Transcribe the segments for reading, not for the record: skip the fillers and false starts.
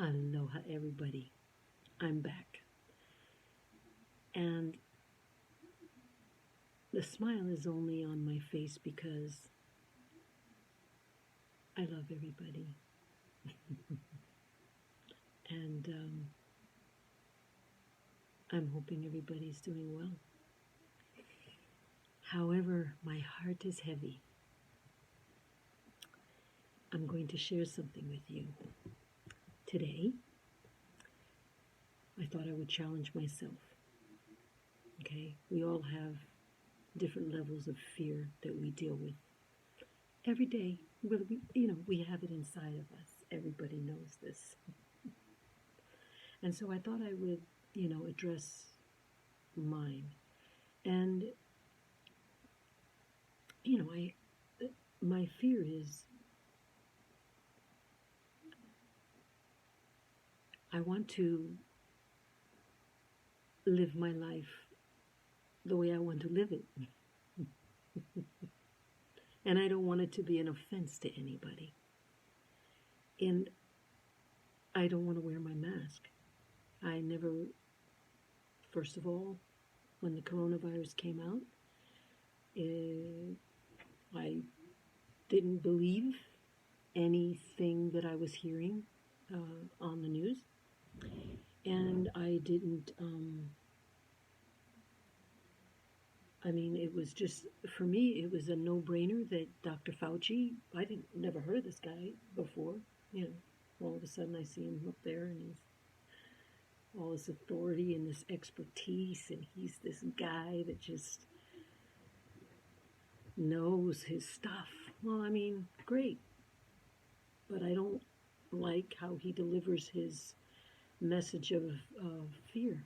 Aloha, everybody. I'm back. And the smile is only on my face because I love everybody. And I'm hoping everybody's doing well. However, my heart is heavy. I'm going to share something with you. Today, I thought I would challenge myself. Okay? We all have different levels of fear that we deal with. Every day, we have it inside of us. Everybody knows this. And so I thought I would, address mine. And, my fear is I want to live my life the way I want to live it. And I don't want it to be an offense to anybody. And I don't want to wear my mask. I never, first of all, when the coronavirus came out, I didn't believe anything that I was hearing on the news. And I didn't, it was just, for me, it was a no-brainer that Dr. Fauci, never heard of this guy before, all of a sudden I see him up there and he's all this authority and this expertise, and he's this guy that just knows his stuff. Well, great, but I don't like how he delivers his message of fear.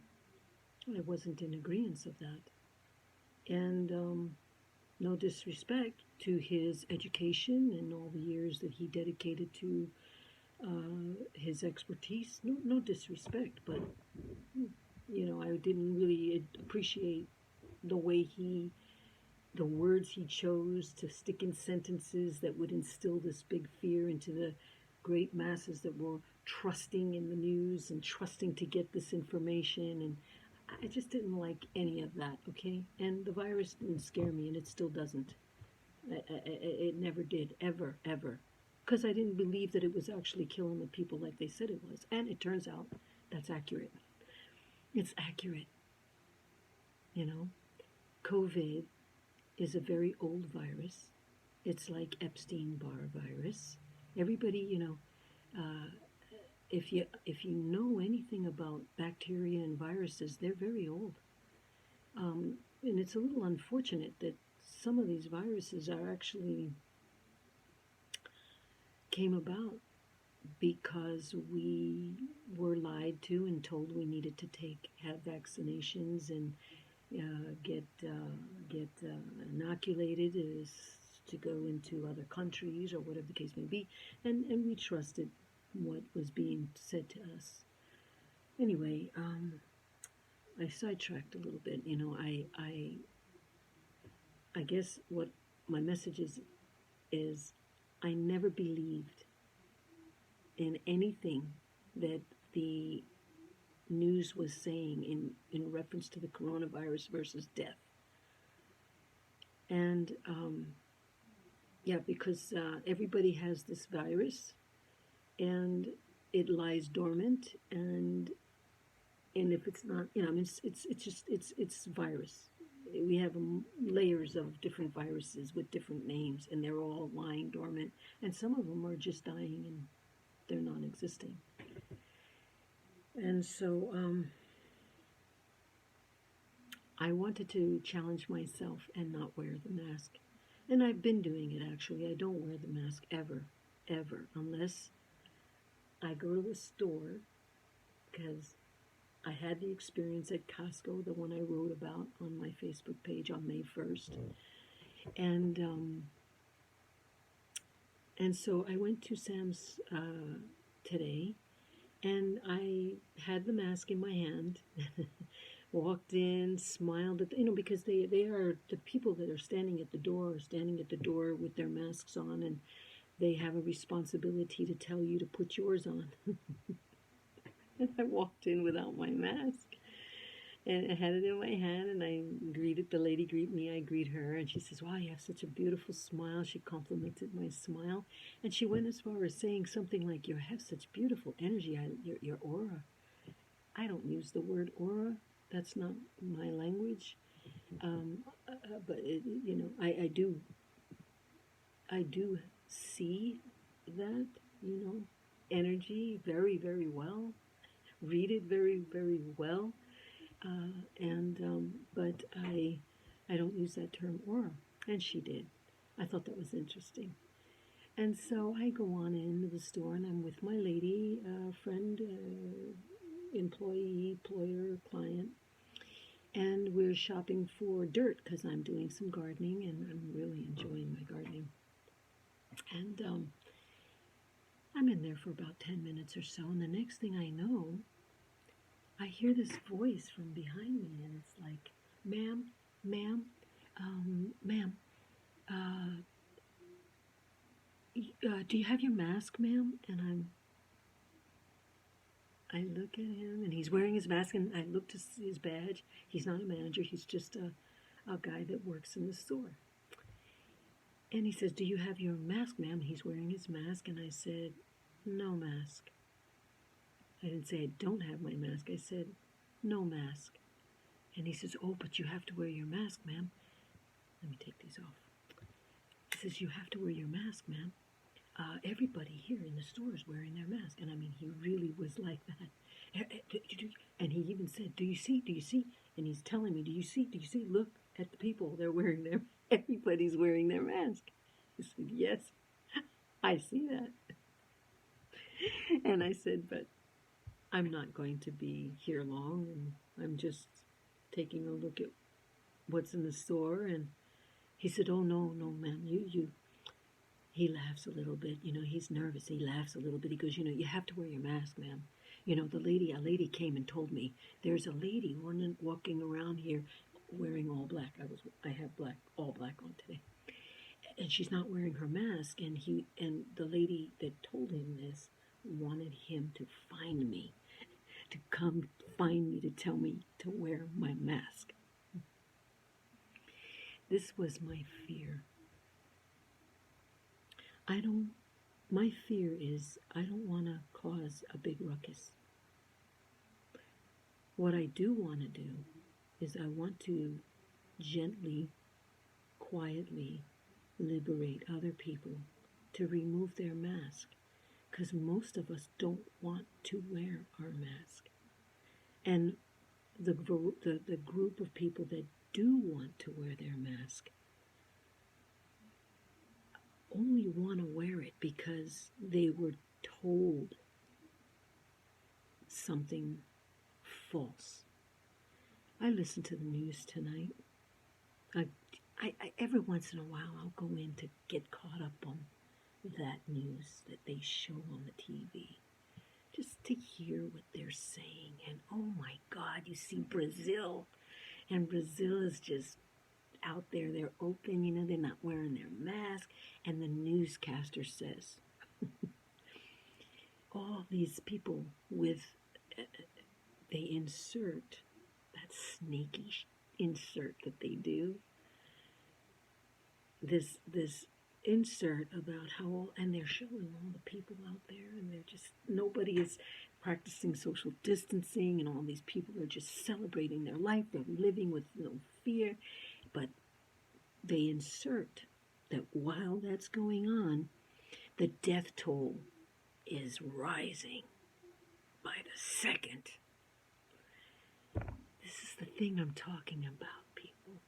I wasn't in agreement of that. And no disrespect to his education and all the years that he dedicated to his expertise. No disrespect, but I didn't really appreciate the words he chose to stick in sentences that would instill this big fear into the great masses that were trusting in the news and trusting to get this information. And I just didn't like any of that, okay? And the virus didn't scare me, and it still doesn't. It never did, ever, ever. Because I didn't believe that it was actually killing the people like they said it was. And it turns out that's accurate. It's accurate. COVID is a very old virus. It's like Epstein-Barr virus. Everybody, if you know anything about bacteria and viruses, they're very old. And it's a little unfortunate that some of these viruses are actually came about because we were lied to and told we needed to have vaccinations and get inoculated to go into other countries or whatever the case may be, and we trusted what was being said to us. Anyway, I sidetracked a little bit. I guess what my message is I never believed in anything that the news was saying in reference to the coronavirus versus death. And because everybody has this virus and it lies dormant, and if it's not, it's virus. We have layers of different viruses with different names, and they're all lying dormant, and some of them are just dying and they're non-existing. And so I wanted to challenge myself and not wear the mask. And I've been doing it, actually. I don't wear the mask ever, unless I go to the store, because I had the experience at Costco, the one I wrote about on my Facebook page on May 1st. And so I went to Sam's today, and I had the mask in my hand, walked in, smiled at, because they are the people that are standing at the door with their masks on, and they have a responsibility to tell you to put yours on. And I walked in without my mask. And I had it in my hand, and I greeted the lady, greet me, I greet her, and she says, "Wow, you have such a beautiful smile." She complimented my smile, and she went as far as saying something like, "You have such beautiful energy, your aura." I don't use the word aura. That's not my language. But I do see that, you know, energy very, very well. Read it very, very well. And but I don't use that term aura, and she did. I thought that was interesting. And so I go on into the store, and I'm with my lady friend, employee, employer, client, and we're shopping for dirt because I'm doing some gardening, and I'm really enjoying my gardening. And I'm in there for about 10 minutes or so, and the next thing I know, I hear this voice from behind me, and it's like, "Ma'am, ma'am, ma'am, uh, do you have your mask, ma'am?" And I look at him, and he's wearing his mask, and I look to see his badge. He's not a manager, he's just a guy that works in the store. And he says, "Do you have your mask, ma'am?" He's wearing his mask, and I said, "No mask." I didn't say I don't have my mask, I said, "No mask." And he says, "Oh, but you have to wear your mask, ma'am." Let me take these off. He says, "You have to wear your mask, ma'am. Everybody here in the store is wearing their mask." And I mean, he really was like that. And he even said, "Do you see? Do you see?" And he's telling me, "Do you see? Do you see? Look at the people. They're wearing their, everybody's wearing their mask." He said, "Yes, I see that." And I said, "But I'm not going to be here long, and I'm just taking a look at what's in the store." And he said, "Oh, no, no, ma'am, you." He laughs a little bit, he's nervous. He laughs a little bit. He goes, "You have to wear your mask, ma'am. A lady came and told me there's a lady walking around here wearing all black. I have all black on today. And she's not wearing her mask." And the lady that told him this wanted him to find me, to come find me, to tell me to wear my mask. This was my fear. My fear is I don't want to cause a big ruckus. What I do want to do is I want to gently, quietly liberate other people to remove their mask, because most of us don't want to wear our mask. And the group of people that do want to wear their mask only want to wear it because they were told something false. I listen to the news tonight. I every once in a while I'll go in to get caught up on that news that they show on the TV, just to hear what they're saying. And oh my God, you see Brazil, and Brazil is just out there. They're open, they're not wearing their mask, and the newscaster says, all these people with, they insert that snaky insert that they do. This insert about how, and they're showing all the people out there, and they're just, nobody is practicing social distancing, and all these people are just celebrating their life. They're living with no fear. But they insert that while that's going on, the death toll is rising by the second. This is the thing I'm talking about, people.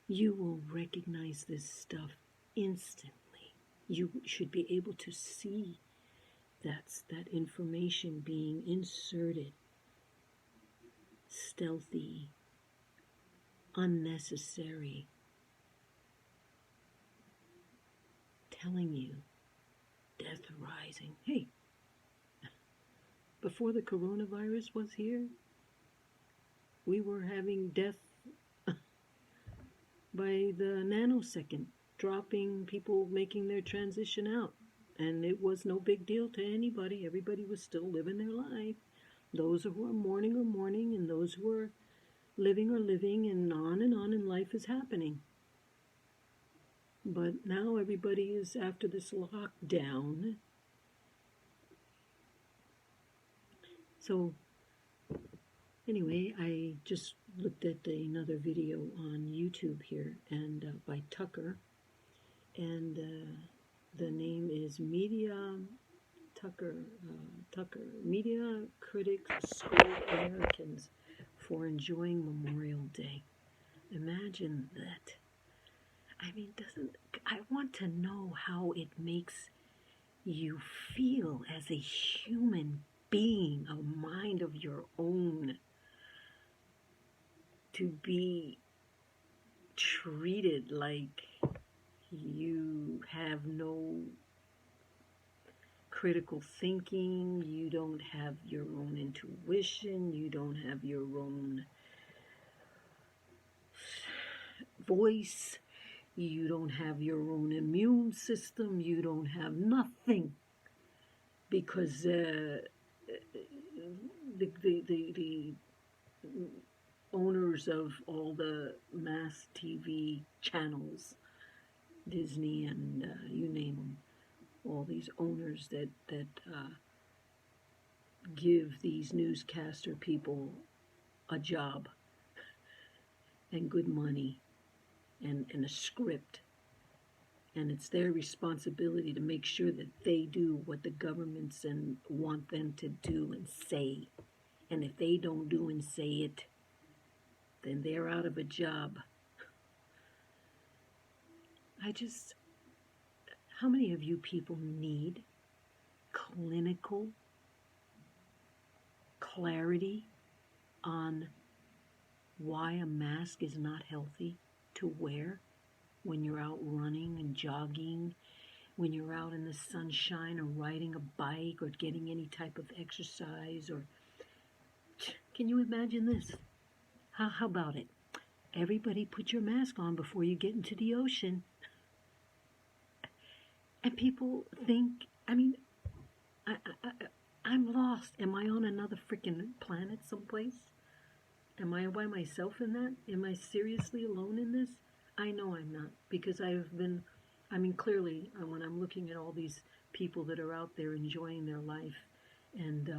You will recognize this stuff instantly. You should be able to see that information being inserted, stealthy, unnecessary, telling you death rising. Hey, before the coronavirus was here, we were having death by the nanosecond, dropping, people making their transition out. And it was no big deal to anybody. Everybody was still living their life. Those who were mourning are mourning, and those who are living are living, and on, and life is happening. But now everybody is after this lockdown. So anyway, I just looked at another video on YouTube here, and by Tucker, and the name is Tucker. Media critics scold Americans for enjoying Memorial Day. Imagine that. I mean, I want to know how it makes you feel as a human being, a mind of your own, to be treated like you have no critical thinking, you don't have your own intuition, you don't have your own voice, you don't have your own immune system, you don't have nothing, because the owners of all the mass TV channels, Disney and you name them, all these owners that give these newscaster people a job and good money and a script, and it's their responsibility to make sure that they do what the governments and want them to do and say. And if they don't do and say it, then they're out of a job. How many of you people need clinical clarity on why a mask is not healthy to wear when you're out running and jogging, when you're out in the sunshine or riding a bike or getting any type of exercise? Or can you imagine this? How about it? Everybody put your mask on before you get into the ocean. And people think, I mean, I'm lost. Am I on another freaking planet someplace? Am I by myself in that? Am I seriously alone in this? I know I'm not, because clearly, when I'm looking at all these people that are out there enjoying their life and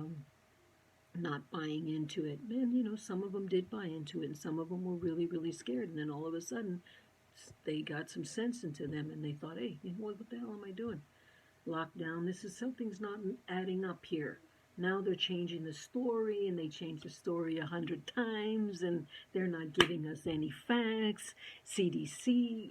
not buying into it, and some of them did buy into it, and some of them were really, really scared, and then all of a sudden, they got some sense into them, and they thought, hey, what the hell am I doing? Lockdown, something's not adding up here. Now they're changing the story, and they changed the story 100 times, and they're not giving us any facts. CDC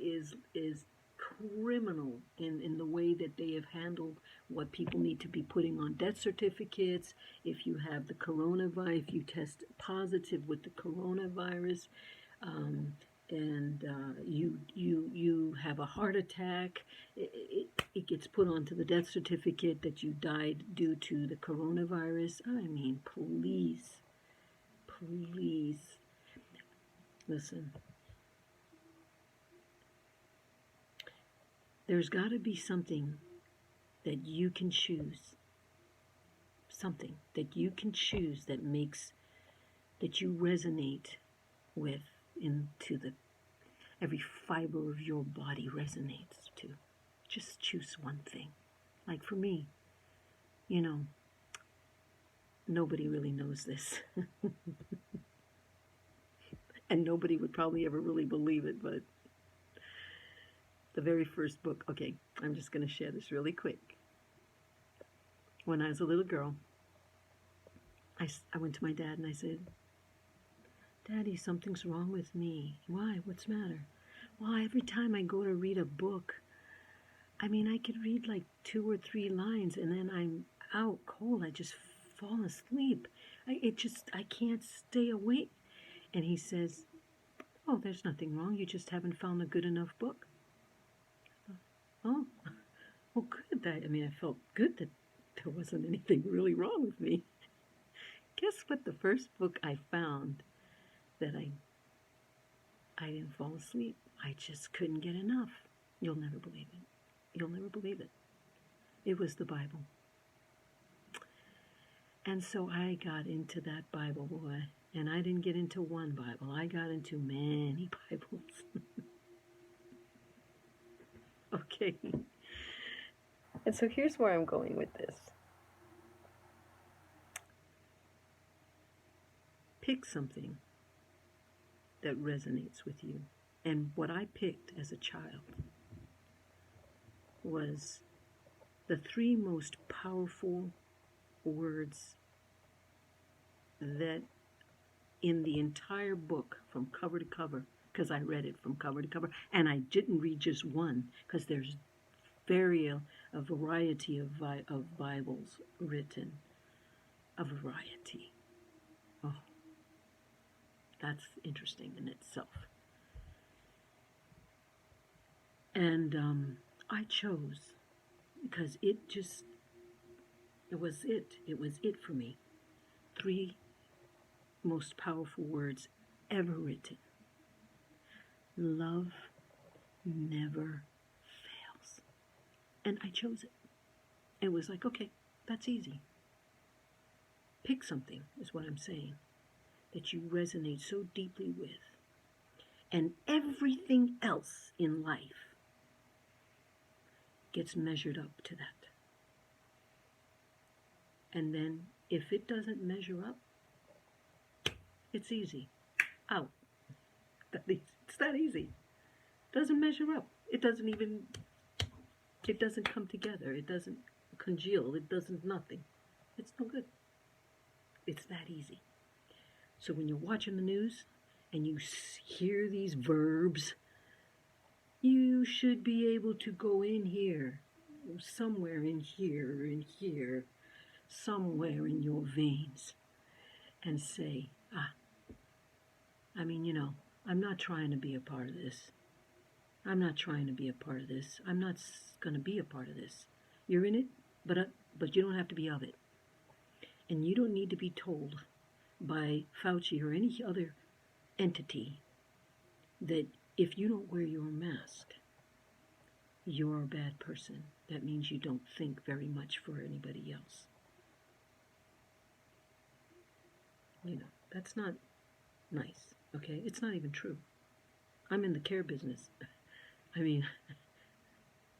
is criminal in the way that they have handled what people need to be putting on death certificates. If you have the coronavirus, if you test positive with the coronavirus, and you have a heart attack, it gets put onto the death certificate that you died due to the coronavirus. I mean, please, listen. There's got to be something that you can choose. Something that you can choose that you resonate with, into every fiber of your body resonates to. Just choose one thing. Like for me, nobody really knows this. And nobody would probably ever really believe it, but the very first book, okay, I'm just going to share this really quick. When I was a little girl, I went to my dad and I said, Daddy, something's wrong with me. Why? What's the matter? Well, every time I go to read a book, I could read like 2 or 3 lines and then I'm out cold. I just fall asleep. I can't stay awake. And he says, oh, there's nothing wrong. You just haven't found a good enough book. Oh, well, good. I felt good that there wasn't anything really wrong with me. Guess what? The first book I found that I didn't fall asleep. I just couldn't get enough. You'll never believe it. You'll never believe it. It was the Bible. And so I got into that Bible, boy. And I didn't get into one Bible. I got into many Bibles. Okay. And so here's where I'm going with this. Pick something that resonates with you. And what I picked as a child was the 3 most powerful words that in the entire book from cover to cover, because I read it from cover to cover, and I didn't read just one, because there's a variety of Bibles written, a variety. Oh, that's interesting in itself. And I chose, because it was it for me. 3 most powerful words ever written. Love never fails. And I chose it. It was like, okay, that's easy. Pick something, is what I'm saying, that you resonate so deeply with. And everything else in life gets measured up to that. And then if it doesn't measure up, it's easy. Out. It's that easy. It doesn't measure up. It doesn't come together. It doesn't congeal. It doesn't nothing. It's no good. It's that easy. So when you're watching the news and you hear these verbs, you should be able to go in here, somewhere in here, somewhere in your veins, and say, I'm not trying to be a part of this. I'm not trying to be a part of this. I'm not going to be a part of this. You're in it, but you don't have to be of it. And you don't need to be told by Fauci or any other entity that if you don't wear your mask, you're a bad person. That means you don't think very much for anybody else. That's not nice, okay? It's not even true. I'm in the care business.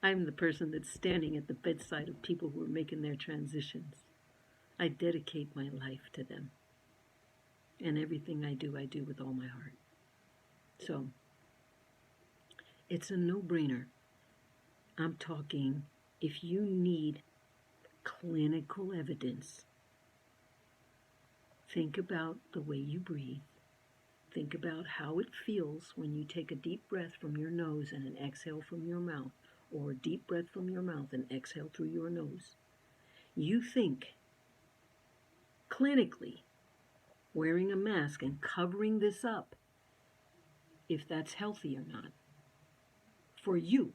I'm the person that's standing at the bedside of people who are making their transitions. I dedicate my life to them. And everything I do with all my heart. So, it's a no-brainer. I'm talking, if you need clinical evidence, think about the way you breathe. Think about how it feels when you take a deep breath from your nose and an exhale from your mouth, or a deep breath from your mouth and exhale through your nose. You think, clinically, wearing a mask and covering this up, if that's healthy or not, for you.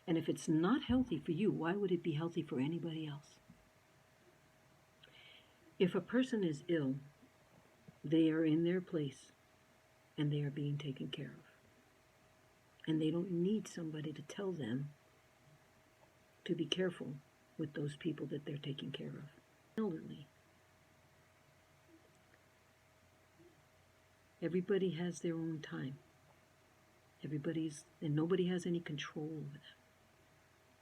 And if it's not healthy for you, why would it be healthy for anybody else? If a person is ill, they are in their place and they are being taken care of. And they don't need somebody to tell them to be careful with those people that they're taking care of. Elderly. Everybody has their own time. And nobody has any control over that.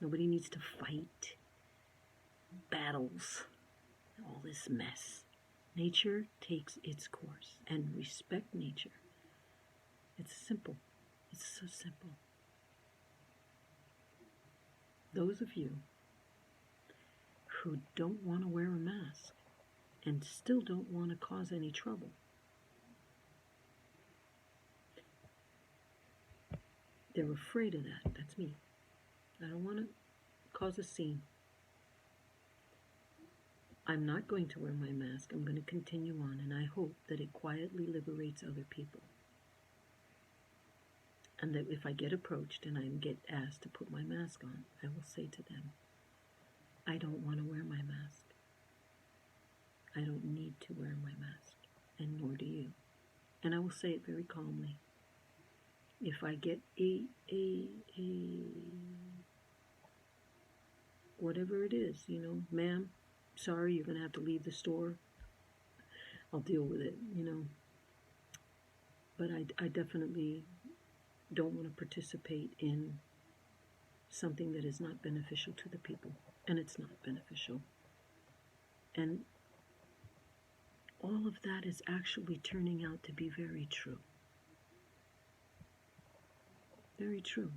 Nobody needs to fight battles, all this mess. Nature takes its course, and respect nature. It's simple. It's so simple. Those of you who don't want to wear a mask and still don't want to cause any trouble, they're afraid of that. That's me. I don't want to cause a scene. I'm not going to wear my mask. I'm going to continue on, and I hope that it quietly liberates other people. And that if I get approached and I get asked to put my mask on, I will say to them, I don't want to wear my mask. I don't need to wear my mask, and nor do you. And I will say it very calmly. If I get a whatever it is, ma'am, sorry, you're going to have to leave the store. I'll deal with it, But I definitely don't want to participate in something that is not beneficial to the people. And it's not beneficial. And all of that is actually turning out to be very true. Very true.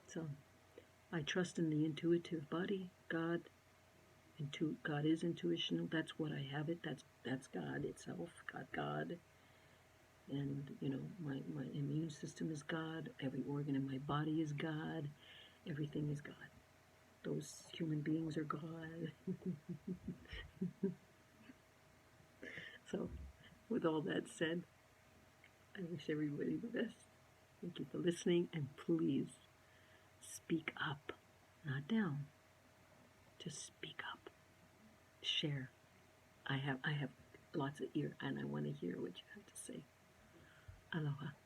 So I trust in the intuitive body. God is intuitional. That's what I have it. That's God itself. God. And my immune system is God. Every organ in my body is God. Everything is God. Those human beings are God. So, with all that said, I wish everybody the best. Thank you for listening, and please speak up, not down. Just speak up. Share. I have lots of ear, and I want to hear what you have to say. Aloha.